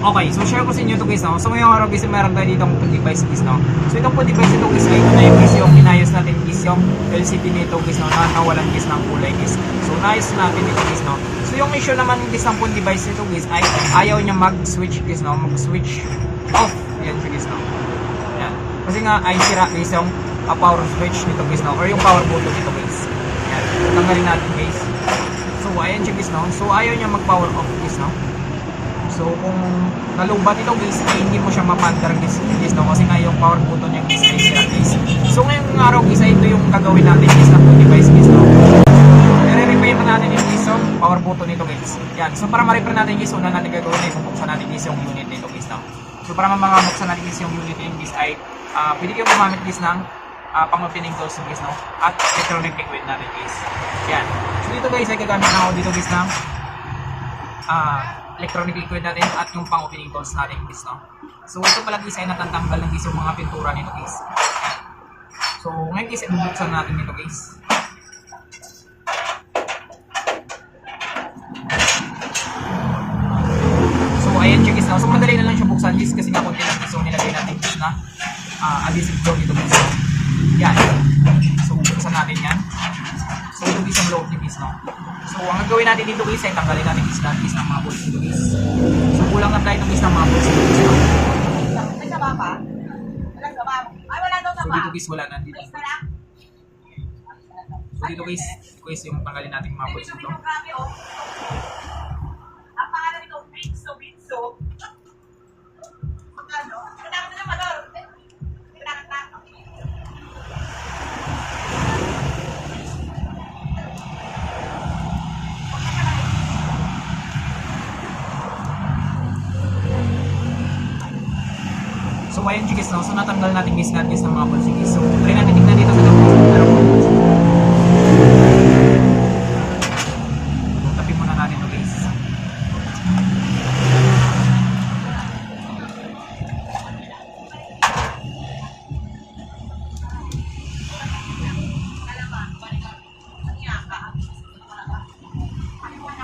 Okay, so share ko sa inyo ito guys, no? So ngayong araw guys, meron tayo dito ang food device guys, no? So itong food device ito guys, ay ito na yung guys, yung inayos natin guys, yung LCD nito guys, no? Na nawalan guys ng kulay guys. So naayos natin ito guys, no? So yung issue naman guys ng food device ito guys, ay ayaw niya mag-switch guys, no? Mag-switch off. Yan siya guys, no? Yan. Kasi nga ay sira guys yung power switch nito guys, no? Or yung power button nito guys. Yan. Tanggalin natin guys. So ayan siya guys, no? So ayaw niya mag-power off guys, no? So kung nalubat ito guys, ay hindi mo siya mapandar guys, no? Kasi nga yung power button niya guys ay sira guys. So ngayong araw guys, ay ito yung gagawin natin guys na food device guys, no? I-repair natin yung guys yung power button nito guys. Yan. So para ma-repair natin guys, una natin gagawin ay bubuksan natin guys yung unit nito guys, no? So para mabuksan natin guys yung unit nito guys ay pwede kayo gumamit guys ng pang-opening tools guys, no? At electronic liquid natin guys. Yan. So dito guys ay gagamit na ako dito guys ng electronic liquid natin at yung pang-opening tools natin guys, no? So ito pala guys ay natatanggal ng guys yung mga pintura nito guys. Yan. So ngayon guys ay bubuksan natin ito guys. So ayan siya guys, no? So madali na lang siya buksan guys kasi nga konti lang guys yung nilagay natin guys na adhesive glue dito guys. Yan. So buksan natin yan. So ito guys ang loob niya guys, no? So ang gagawin natin dito guys ay tanggalin natin guys lahat guys ng mga bolts dito guys. So kulang na tayo guys ng mga bolts dito guys, no? May sama pa? Wala sama. Ay, wala daw So sama. dito guys wala na dito. May isa lang. So dito guys yung tanggalin natin yung mga bolts dito. Grabe, oh. Ang pangalan nito, Bitso. Magkano? Kailangan na naman, Lord. Kailangan na. So ayan guys, no? So natanggal natin guys lahat guys ng mga bolts guys. So try natin tignan dito sa loob. Tapin muna natin ito guys.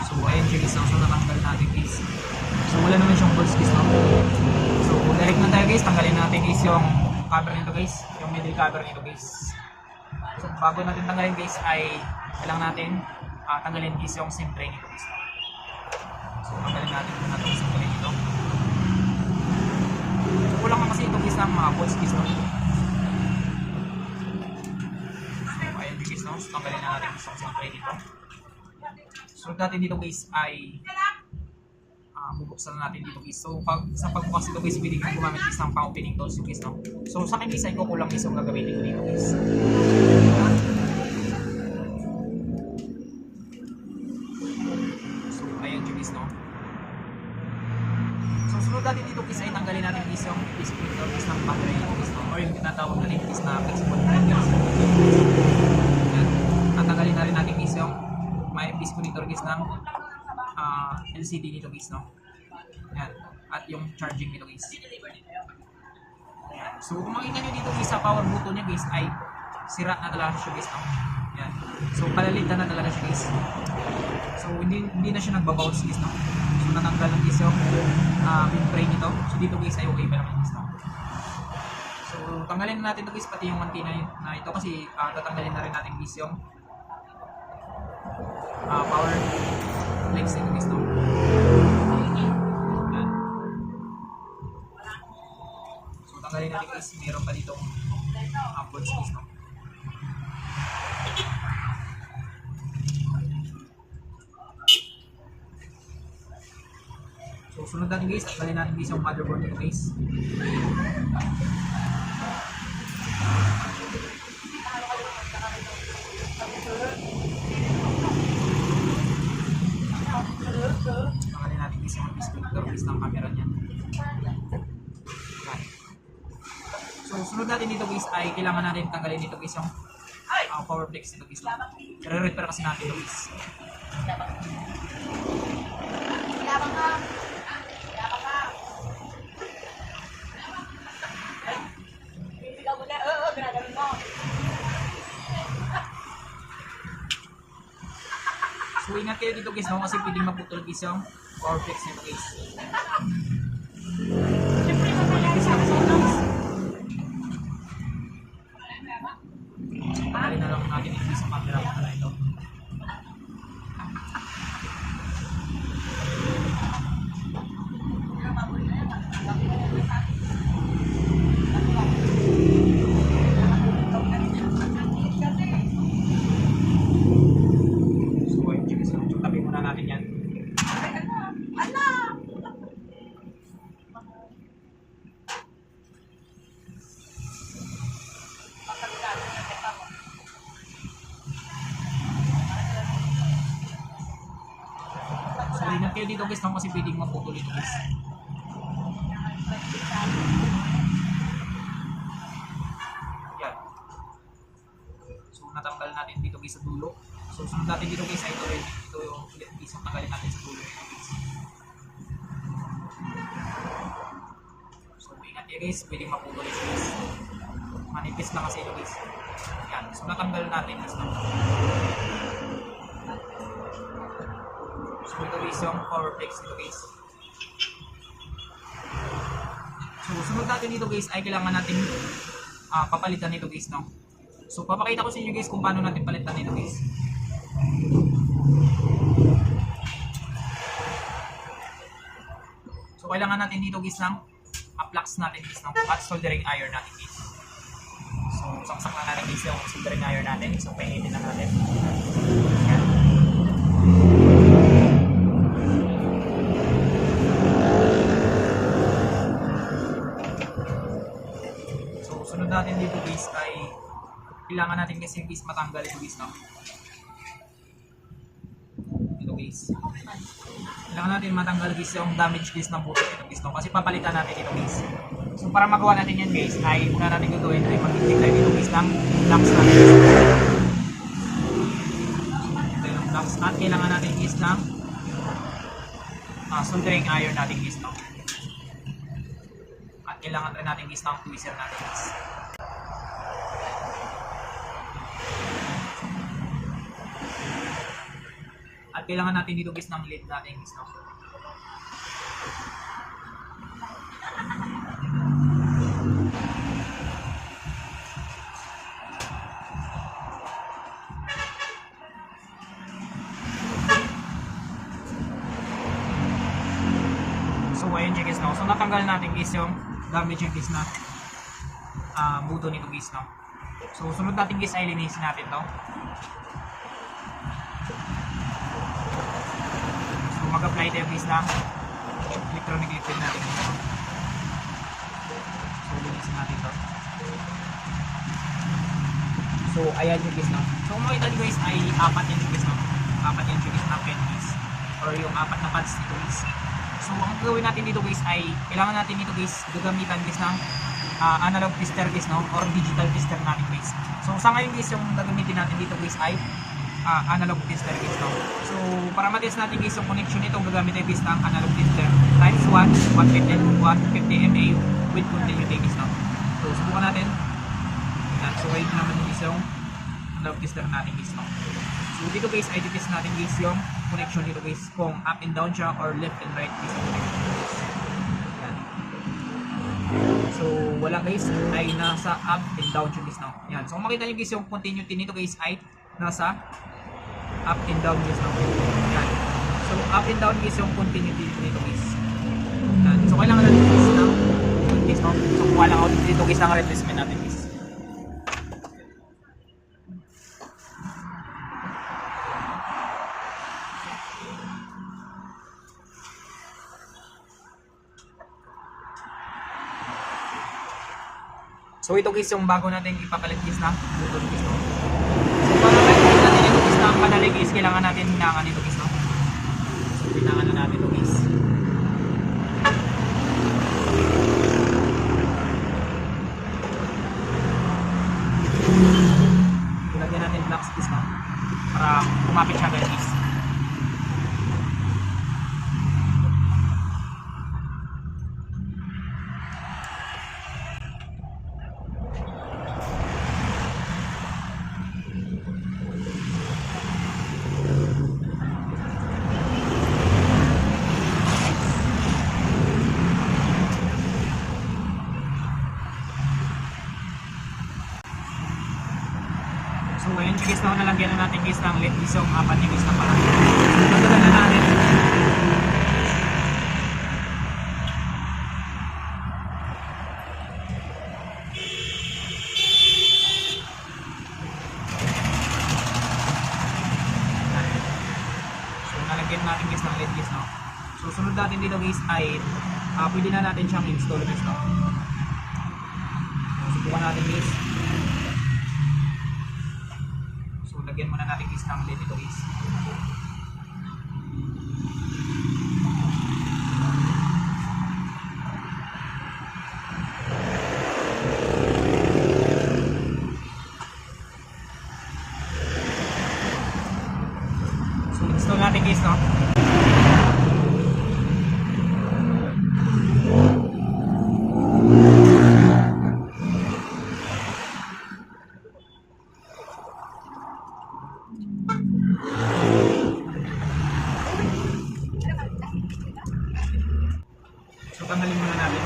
So ayan guys, no? So natanggal natin guys. So wala naman siyang bolts guys, no? So direct na tayo guys, tanggalin natin guys yung cover nito guys, yung middle cover nito guys. So bago natin tanggalin guys ay kailangan natin tanggalin guys yung SIM tray nito guys. So tanggalin natin muna itong SIM tray nito. So kulang na kasi ito guys ng mga bolts guys, no? So ayan guys, no? So tanggalin na natin yung SIM tray nito. So natin dito guys ay bubuksan natin dito guys. So sa pagbukas dito guys, pwede kang gumamit guys ng pang-opening tools guys, no? So sa akin guys ay kukulang guys yung gagamitin ko dito guys. So ayan guys, no? So sunod natin dito guys ay tanggalin natin guys yung disconnector guys ng battery nito guys, no? Or yung tinatawag natin guys na flexible breakers. Yan. At tanggalin na rin natin guys yung may disconnector guys ng LCD nito guys, no? Yan. At yung charging nito guys. Yan. So kung makikita nyo dito guys sa power button niya guys ay sira na talaga siya guys, no? Yan. So palalitan na talaga siya guys. So hindi na siya nagbabounce guys, no? So natanggal lang guys yung tray nito. So dito guys ay okay pa naman guys, no? So tanggalin na natin ito guys, pati yung antenna na ito kasi tatanggalin na rin natin guys yung power legs nito guys, no? Yan. So tanggalin natin guys, meron pa dito bolts guys, no? So sunod natin guys, tanggalin natin guys yung motherboard nito guys. Tanggalin natin guys yung disconnector guys ng camera niya. So sunod natin dito guys ay kailangan natin tanggalin dito guys yung power flex nito guys. I-repair kasi natin ito guys. Labang ka. Ikaw muna. Oo, ginagawin mo. So ingat kayo dito guys, no? Kasi pwedeng maputol guys yung power flex nito guys. kayo dito guys no, kasi pwedeng maputol ito guys. Yan. So natanggal natin dito guys sa dulo. So sunod natin dito guys ay ito rin. Ito yung isang tanggalin natin sa dulo nito guys. So ingat yan guys, pwedeng maputol ito guys. Manipis na kasi ito guys. Yan. So natanggal natin guys no. So ito guys yung power flex dito guys. So sunod natin dito guys ay kailangan natin papalitan nito guys no. So papakita ko sa inyo guys kung paano natin palitan nito guys. So kailangan natin dito guys ng flux natin guys no, at soldering iron natin guys. So saksak na natin guys yung soldering iron natin. So painitin lang natin. Yan. Sunod natin dito guys ay kailangan natin kasi guys matanggal yung guys no. Ito guys. Kailangan natin matanggal guys yung damage guys ng buto ito guys no. Kasi papalitan natin ito guys. So para magawa natin yan guys ay una natin gagawin ay mag-inject tayo dito guys ng flux natin guys. Ito yung flux at kailangan natin guys ng soldering iron natin guys no. Kailangan rin natin guys ng tweezer natin guys. At kailangan natin dito guys ng lead natin guys no. So ayun guys no. So natanggal natin guys yung damage yung guys na buto nito guys no. So sunod natin guys ay linisin natin to. So mag-apply tayo guys ng electronic liquid natin guys. So linisin natin to. So ayan yung guys no. So kung makita nyo guys ay apat yan guys no. Apat yan guys na pen guys. Or yung apat na pads dito guys. So ang gagawin natin dito guys ay kailangan natin dito guys gagamitan guys ng analog tester guys no or digital tester natin guys. So sa ngayon guys yung gagamitin natin dito guys ay analog tester guys no. So para ma-test natin guys yung connection nito gagamitin guys ng analog tester times 1 150 mA with continuity guys no. So subukan natin. Yan. So ito naman guys yung analog tester natin guys no. So dito guys ay test natin guys yung connection dito guys kung up and down siya or left and right guys. Yan. So wala guys ay nasa up and down siya guys no. Yan. So kung makita nyo guys yung continuity nito guys ay nasa up and down guys no. Yan. So up and down guys yung continuity nito guys. Yan. So kailangan natin guys ng guys no. So kung wala ako dito guys ang replacement natin guys. So ito guys yung bago natin ipapalit guys na button guys no. So para makikita natin ito guys na panali guys, kailangan natin hinangan ito guys no. So hinangan na natin ito guys. Ilagyan natin flux guys no. Para kumapit siya guys. So ngayon guys na nalagyan na natin guys ng LED guys yung apat yung guys na pala. So tatalan na natin. So nalagyan natin guys ng LED guys no. So sunod natin dito guys ay pwede na natin siyang install guys no. Subukan natin guys. Lagyan muna natin guys ng LED ito guys. So tanggalin muna natin.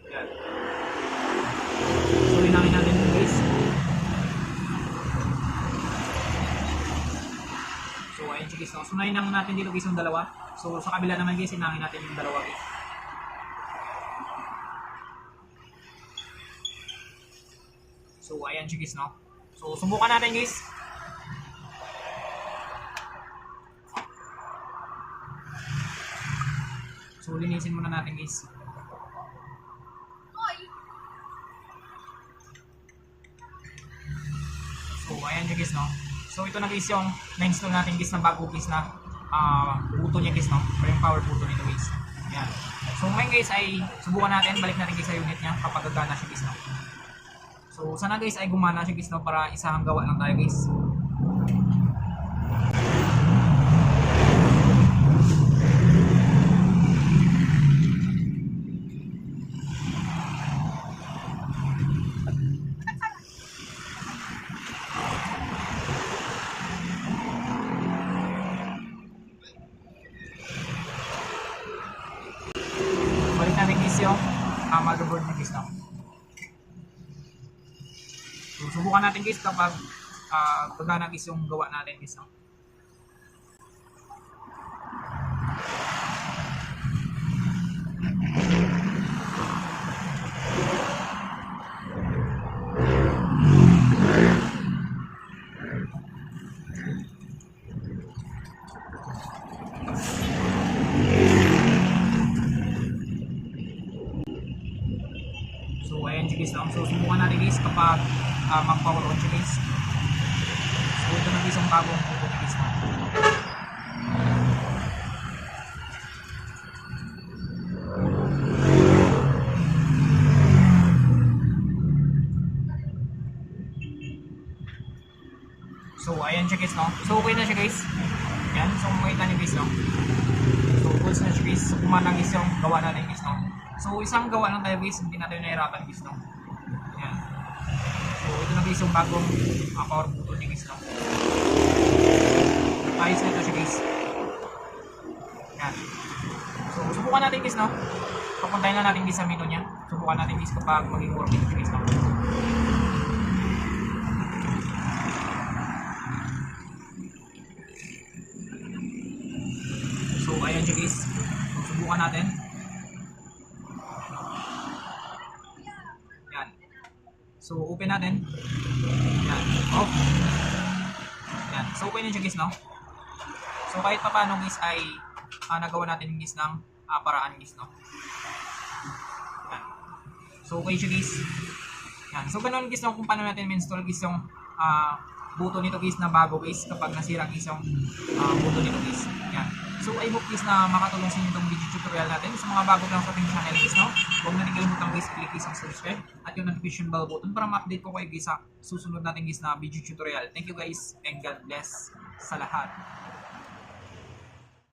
Yan. So linangin natin yung guys. So ayun guys, no? So nainang natin dito guys yung dalawa. So sa kabila naman guys, inangin natin yung dalawa guys. So ayan guys, no? So subukan natin guys. So linisin muna natin guys. So ayan guys, no? So ito na guys yung na-install natin guys na bago guys na buto niya guys, no? Or yung power buto nito guys. Yan. So ngayon guys ay subukan natin, balik natin guys sa unit niya kapag gagana siya guys, no? So sana guys ay gumana siya guys, no? Para isahang gawa lang tayo guys. Balik natin guys yung motherboard niya guys, no? So subukan natin guys kapag gagana guys yung gawa natin guys, no? So ayan guys, no? So subukan natin guys kapag mag-power on siya guys. So ito na guys yung bagong buto niya guys, no? So ayan siya guys, no? So okay na siya guys. Yan, so makita niyo guys, no? So goods na siya guys. So kumana guys yung gawa natin guys, no? So isang gawa lang tayo guys, hindi natin nahirapan guys, no? Yan. So ito na guys yung bagong power button niya guys, no? Ayos na ito siya guys. Yan. So subukan natin guys, no? Papuntahin lang natin guys sa menu niya. Subukan natin guys kapag maging working siya guys, no? So ayan siya guys. So subukan natin. Yan. So open natin. Yan. Off. Yan. So okay na siya guys, no? So kahit pa paano guys ay nagawa natin guys ng paraan guys, no? Yan. So okay siya guys. Yan. So ganun guys, no, kung paano natin install guys yung buto nito guys na bago guys kapag nasira guys yung buto nito guys. Yan. So I hope guys na makatulong sa inyo itong video tutorial natin. Sa mga bago lang sa ating channel guys, no? Huwag na kalimutan guys, click guys ang subscribe at yung notification bell button para ma-update ko kayo guys sa susunod natin guys na video tutorial. Thank you guys and God bless sa lahat.